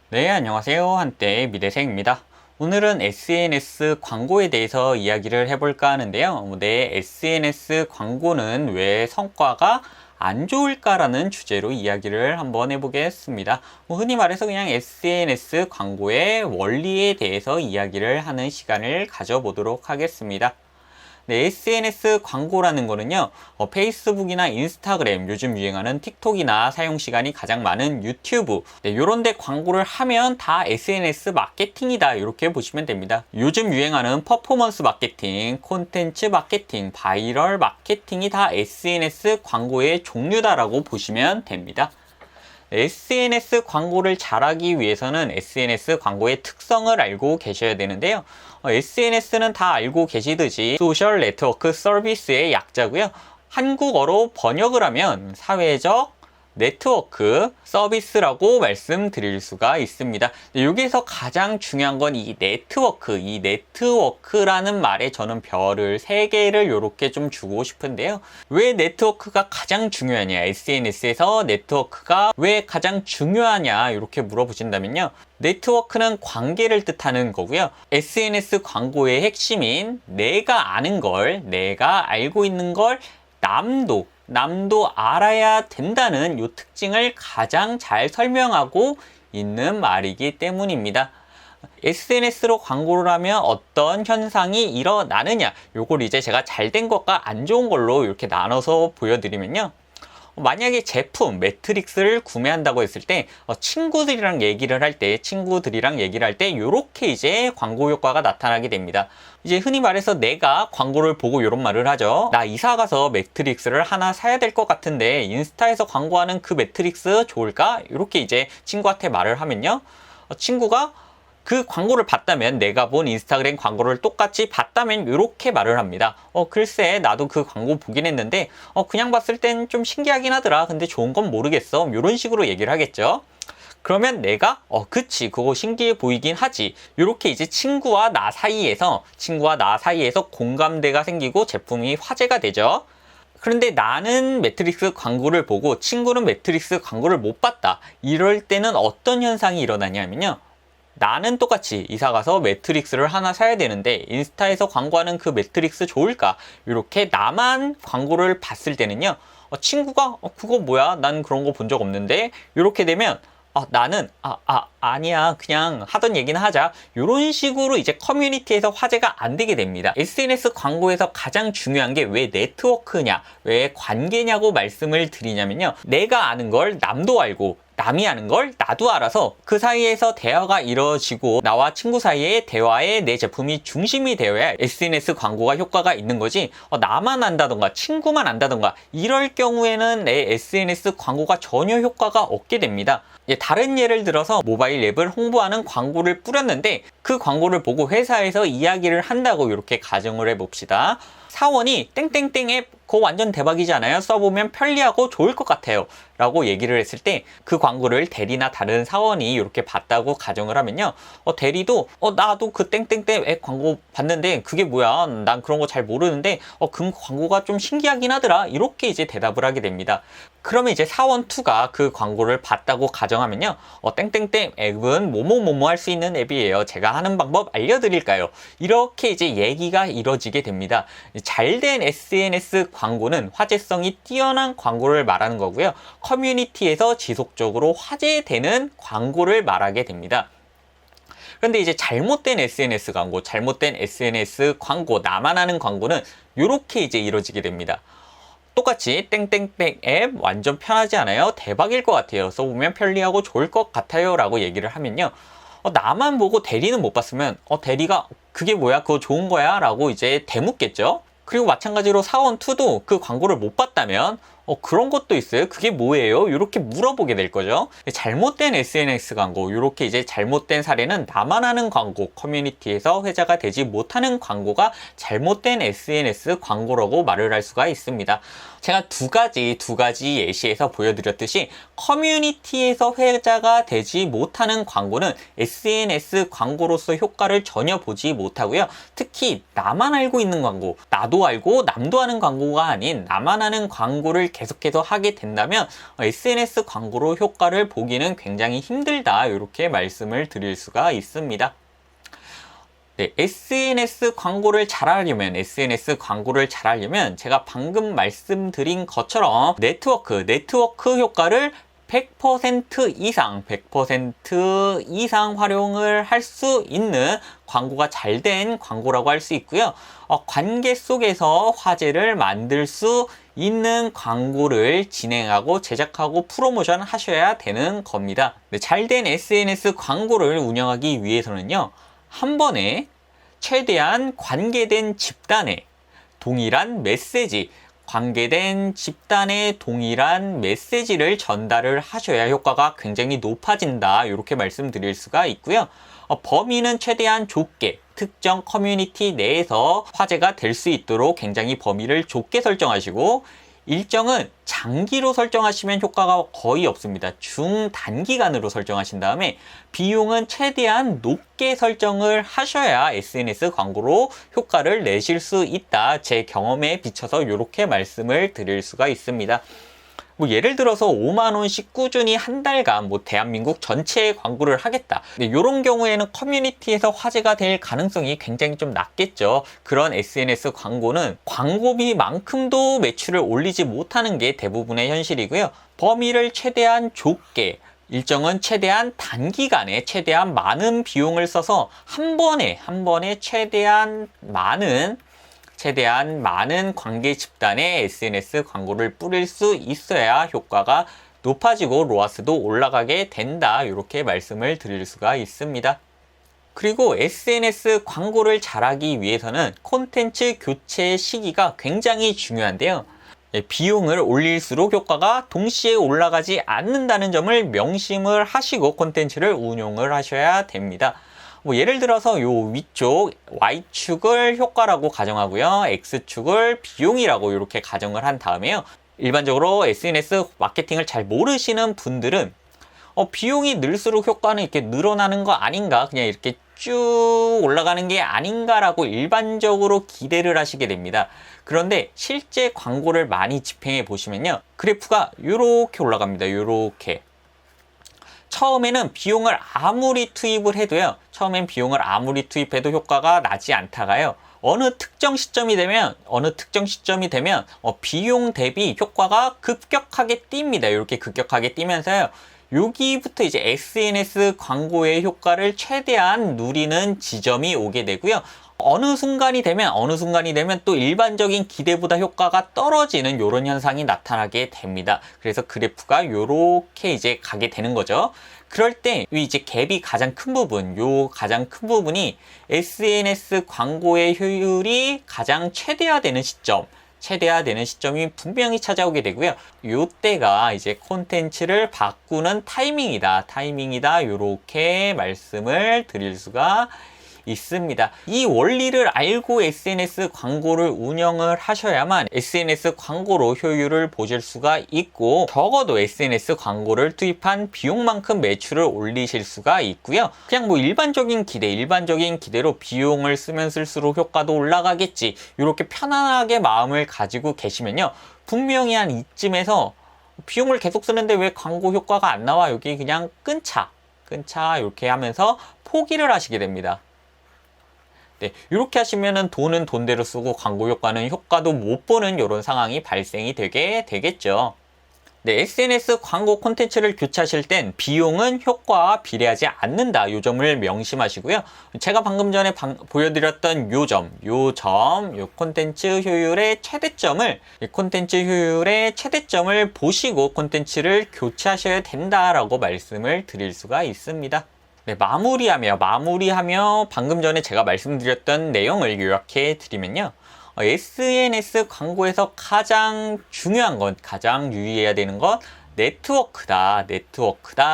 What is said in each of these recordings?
네, 안녕하세요. 한때 미대생입니다. 오늘은 SNS 광고에 대해서 이야기를 해볼까 하는데요. 내 SNS 광고는 왜 성과가 안 좋을까라는 주제로 이야기를 한번 해보겠습니다. 흔히 말해서 그냥 SNS 광고의 원리에 대해서 이야기를 하는 시간을 가져보도록 하겠습니다. 네, SNS 광고라는 거는요, 페이스북이나 인스타그램, 요즘 유행하는 틱톡이나 사용시간이 가장 많은 유튜브, 네, 요런 데 광고를 하면 다 SNS 마케팅이다. 이렇게 보시면 됩니다. 요즘 유행하는 퍼포먼스 마케팅, 콘텐츠 마케팅, 바이럴 마케팅이 다 SNS 광고의 종류다라고 보시면 됩니다. SNS 광고를 잘하기 위해서는 SNS 광고의 특성을 알고 계셔야 되는데요. SNS는 다 알고 계시듯이 소셜 네트워크 서비스의 약자고요. 한국어로 번역을 하면 사회적 네트워크 서비스라고 말씀드릴 수가 있습니다. 여기에서 가장 중요한 건 이 네트워크라는 말에 저는 별을 3개를 이렇게 좀 주고 싶은데요. 왜 네트워크가 가장 중요하냐, SNS에서 네트워크가 왜 가장 중요하냐 이렇게 물어보신다면요. 네트워크는 관계를 뜻하는 거고요. SNS 광고의 핵심인 내가 아는 걸, 내가 알고 있는 걸 남도 알아야 된다는 이 특징을 가장 잘 설명하고 있는 말이기 때문입니다. SNS로 광고를 하면 어떤 현상이 일어나느냐, 요걸 이제 제가 잘된 것과 안 좋은 걸로 이렇게 나눠서 보여드리면요. 만약에 제품 매트릭스를 구매한다고 했을 때 친구들이랑 얘기를 할 때 요렇게 이제 광고 효과가 나타나게 됩니다. 이제 흔히 말해서 내가 광고를 보고 이런 말을 하죠. 나 이사 가서 매트릭스를 하나 사야 될 것 같은데 인스타에서 광고하는 그 매트릭스 좋을까? 이렇게 이제 친구한테 말을 하면요. 친구가 그 광고를 봤다면, 내가 본 인스타그램 광고를 똑같이 봤다면 이렇게 말을 합니다. 글쎄 나도 그 광고 보긴 했는데 그냥 봤을 땐 좀 신기하긴 하더라. 근데 좋은 건 모르겠어. 이런 식으로 얘기를 하겠죠. 그러면 내가 그치 그거 신기해 보이긴 하지. 이렇게 이제 친구와 나 사이에서 공감대가 생기고 제품이 화제가 되죠. 그런데 나는 매트릭스 광고를 보고 친구는 매트릭스 광고를 못 봤다. 이럴 때는 어떤 현상이 일어나냐면요. 나는 똑같이 이사 가서 매트릭스를 하나 사야 되는데 인스타에서 광고하는 그 매트릭스 좋을까? 이렇게 나만 광고를 봤을 때는요. 친구가 그거 뭐야? 난 그런 거 본 적 없는데. 이렇게 되면 나는 아니야 그냥 하던 얘기는 하자, 이런 식으로 이제 커뮤니티에서 화제가 안 되게 됩니다. SNS 광고에서 가장 중요한 게 왜 네트워크냐, 왜 관계냐고 말씀을 드리냐면요. 내가 아는 걸 남도 알고 남이 아는 걸 나도 알아서 그 사이에서 대화가 이루어지고 나와 친구 사이의 대화에 내 제품이 중심이 되어야 SNS 광고가 효과가 있는 거지, 나만 안다던가 친구만 안다던가 이럴 경우에는 내 SNS 광고가 전혀 효과가 없게 됩니다. 다른 예를 들어서 모바일 앱을 홍보하는 광고를 뿌렸는데 그 광고를 보고 회사에서 이야기를 한다고 이렇게 가정을 해봅시다. 사원이 땡땡땡 앱 그거 완전 대박이잖아요. 써보면 편리하고 좋을 것 같아요 라고 얘기를 했을 때 그 광고를 대리나 다른 사원이 이렇게 봤다고 가정을 하면요. 대리도 나도 그 땡땡땡 앱 광고 봤는데 그게 뭐야? 난 그런 거 잘 모르는데 그 광고가 좀 신기하긴 하더라. 이렇게 이제 대답을 하게 됩니다. 그러면 이제 사원 2가 그 광고를 봤다고 가정하면요. 땡땡땡 앱은 뭐뭐뭐뭐 할 수 있는 앱이에요. 제가 하는 방법 알려드릴까요? 이렇게 이제 얘기가 이뤄지게 됩니다. 잘된 SNS 광고는 화제성이 뛰어난 광고를 말하는 거고요. 커뮤니티에서 지속적으로 화제되는 광고를 말하게 됩니다. 그런데 이제 잘못된 SNS 광고, 나만 아는 광고는 이렇게 이제 이루어지게 됩니다. 똑같이 땡땡땡 앱 완전 편하지 않아요? 대박일 것 같아요. 써보면 편리하고 좋을 것 같아요 라고 얘기를 하면요. 나만 보고 대리는 못 봤으면 대리가 그게 뭐야? 그거 좋은 거야? 라고 이제 대묻겠죠. 그리고 마찬가지로 사원2도 그 광고를 못 봤다면 그런 것도 있어요? 그게 뭐예요? 이렇게 물어보게 될 거죠. 잘못된 SNS 광고, 이렇게 이제 잘못된 사례는 나만 아는 광고, 커뮤니티에서 회자가 되지 못하는 광고가 잘못된 SNS 광고라고 말을 할 수가 있습니다. 제가 두 가지 예시에서 보여드렸듯이 커뮤니티에서 회자가 되지 못하는 광고는 SNS 광고로서 효과를 전혀 보지 못하고요. 특히 나만 알고 있는 광고, 나도 알고 남도 하는 광고가 아닌 나만 하는 광고를 계속해서 하게 된다면 SNS 광고로 효과를 보기는 굉장히 힘들다, 이렇게 말씀을 드릴 수가 있습니다. 네, SNS 광고를 잘하려면 제가 방금 말씀드린 것처럼 네트워크 효과를 100% 이상 활용을 할 수 있는 광고가 잘 된 광고라고 할 수 있고요. 관계 속에서 화제를 만들 수 있는 광고를 진행하고 제작하고 프로모션 하셔야 되는 겁니다. 네, 잘된 SNS 광고를 운영하기 위해서는요, 한 번에 최대한 관계된 집단에 동일한 메시지, 관계된 집단의 동일한 메시지를 전달을 하셔야 효과가 굉장히 높아진다, 이렇게 말씀드릴 수가 있고요. 범위는 최대한 좁게, 특정 커뮤니티 내에서 화제가 될 수 있도록 굉장히 범위를 좁게 설정하시고, 일정은 장기로 설정하시면 효과가 거의 없습니다. 중단기간으로 설정하신 다음에 비용은 최대한 높게 설정을 하셔야 SNS 광고로 효과를 내실 수 있다, 제 경험에 비춰서 이렇게 말씀을 드릴 수가 있습니다. 예를 들어서 5만 원씩 꾸준히 한 달간 대한민국 전체에 광고를 하겠다. 이런 경우에는 커뮤니티에서 화제가 될 가능성이 굉장히 좀 낮겠죠. 그런 SNS 광고는 광고비만큼도 매출을 올리지 못하는 게 대부분의 현실이고요. 범위를 최대한 좁게, 일정은 최대한 단기간에 최대한 많은 비용을 써서 한 번에 최대한 많은 관계 집단에 SNS 광고를 뿌릴 수 있어야 효과가 높아지고 로아스도 올라가게 된다, 이렇게 말씀을 드릴 수가 있습니다. 그리고 SNS 광고를 잘하기 위해서는 콘텐츠 교체 시기가 굉장히 중요한데요. 비용을 올릴수록 효과가 동시에 올라가지 않는다는 점을 명심을 하시고 콘텐츠를 운용을 하셔야 됩니다. 예를 들어서 요 위쪽 Y축을 효과라고 가정하고요, X축을 비용이라고 이렇게 가정을 한 다음에요, 일반적으로 SNS 마케팅을 잘 모르시는 분들은 비용이 늘수록 효과는 이렇게 늘어나는 거 아닌가, 그냥 이렇게 쭉 올라가는 게 아닌가라고 일반적으로 기대를 하시게 됩니다. 그런데 실제 광고를 많이 집행해 보시면요, 그래프가 이렇게 올라갑니다. 이렇게. 처음에는 비용을 아무리 투입을 해도요, 효과가 나지 않다가요, 어느 특정 시점이 되면 비용 대비 효과가 급격하게 뜁니다. 이렇게 급격하게 뛰면서요, 여기부터 이제 SNS 광고의 효과를 최대한 누리는 지점이 오게 되고요. 어느 순간이 되면 또 일반적인 기대보다 효과가 떨어지는 이런 현상이 나타나게 됩니다. 그래서 그래프가 이렇게 이제 가게 되는 거죠. 그럴 때 이제 갭이 가장 큰 부분이 SNS 광고의 효율이 가장 최대화되는 시점이 분명히 찾아오게 되고요. 이때가 이제 콘텐츠를 바꾸는 타이밍이다, 이렇게 말씀을 드릴 수가 있습니다. 이 원리를 알고 SNS 광고를 운영을 하셔야만 SNS 광고로 효율을 보실 수가 있고, 적어도 SNS 광고를 투입한 비용만큼 매출을 올리실 수가 있고요. 그냥 일반적인 기대로 비용을 쓰면 쓸수록 효과도 올라가겠지, 이렇게 편안하게 마음을 가지고 계시면요, 분명히 한 이쯤에서 비용을 계속 쓰는데 왜 광고 효과가 안 나와, 여기 그냥 끊자 이렇게 하면서 포기를 하시게 됩니다. 네, 이렇게 하시면은 돈은 돈대로 쓰고 광고 효과는 효과도 못 보는 이런 상황이 발생이 되게 되겠죠. 네, SNS 광고 콘텐츠를 교체하실 땐 비용은 효과와 비례하지 않는다, 이 점을 명심하시고요. 제가 방금 전에 보여드렸던 요 콘텐츠 효율의 최대점을 보시고 콘텐츠를 교체하셔야 된다라고 말씀을 드릴 수가 있습니다. 네, 마무리하며 방금 전에 제가 말씀드렸던 내용을 요약해 드리면요, SNS 광고에서 가장 중요한 건, 가장 유의해야 되는 건 네트워크다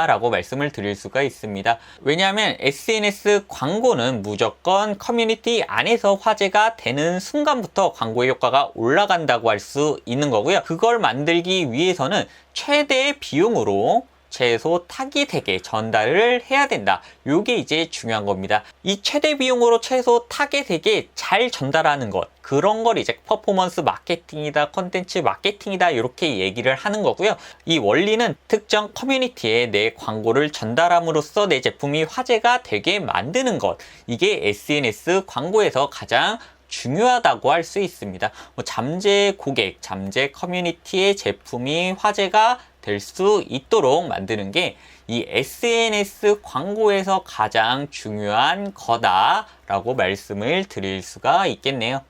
라고 말씀을 드릴 수가 있습니다. 왜냐하면 SNS 광고는 무조건 커뮤니티 안에서 화제가 되는 순간부터 광고의 효과가 올라간다고 할 수 있는 거고요. 그걸 만들기 위해서는 최대의 비용으로 최소 타깃에게 전달을 해야 된다. 요게 이제 중요한 겁니다. 이 최대 비용으로 최소 타깃에게 잘 전달하는 것, 그런 걸 이제 퍼포먼스 마케팅이다, 컨텐츠 마케팅이다 이렇게 얘기를 하는 거고요. 이 원리는 특정 커뮤니티에 내 광고를 전달함으로써 내 제품이 화제가 되게 만드는 것, 이게 SNS 광고에서 가장 중요하다고 할 수 있습니다. 잠재 고객, 잠재 커뮤니티의 제품이 화제가 될 수 있도록 만드는 게 이 SNS 광고에서 가장 중요한 거다라고 말씀을 드릴 수가 있겠네요.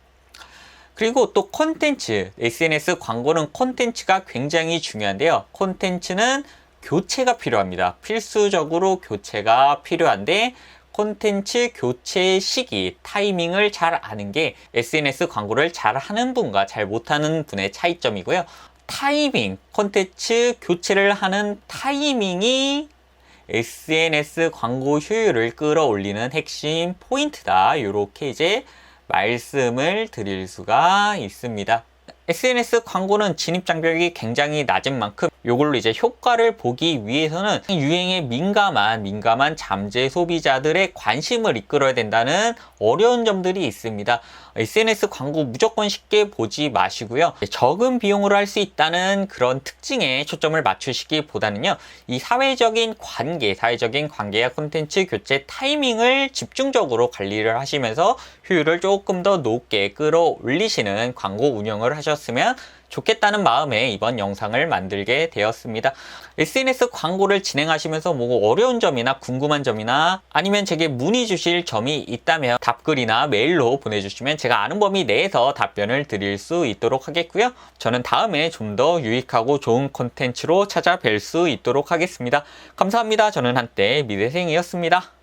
그리고 또 콘텐츠, SNS 광고는 콘텐츠가 굉장히 중요한데요. 콘텐츠는 교체가 필요합니다. 필수적으로 교체가 필요한데 콘텐츠 교체 시기, 타이밍을 잘 아는 게 SNS 광고를 잘 하는 분과 잘 못하는 분의 차이점이고요. 타이밍, 콘텐츠 교체를 하는 타이밍이 SNS 광고 효율을 끌어올리는 핵심 포인트다. 이렇게 이제 말씀을 드릴 수가 있습니다. SNS 광고는 진입 장벽이 굉장히 낮은 만큼 이걸로 이제 효과를 보기 위해서는 유행에 민감한 잠재 소비자들의 관심을 이끌어야 된다는 어려운 점들이 있습니다. SNS 광고 무조건 쉽게 보지 마시고요. 적은 비용으로 할 수 있다는 그런 특징에 초점을 맞추시기보다는요. 이 사회적인 관계와 콘텐츠 교체 타이밍을 집중적으로 관리를 하시면서 효율을 조금 더 높게 끌어올리시는 광고 운영을 하셨으면 좋겠다는 마음에 이번 영상을 만들게 되었습니다. SNS 광고를 진행하시면서 뭐 어려운 점이나 궁금한 점이나 아니면 제게 문의 주실 점이 있다면 답글이나 메일로 보내주시면 제가 아는 범위 내에서 답변을 드릴 수 있도록 하겠고요. 저는 다음에 좀 더 유익하고 좋은 콘텐츠로 찾아뵐 수 있도록 하겠습니다. 감사합니다. 저는 한때 미대생이었습니다.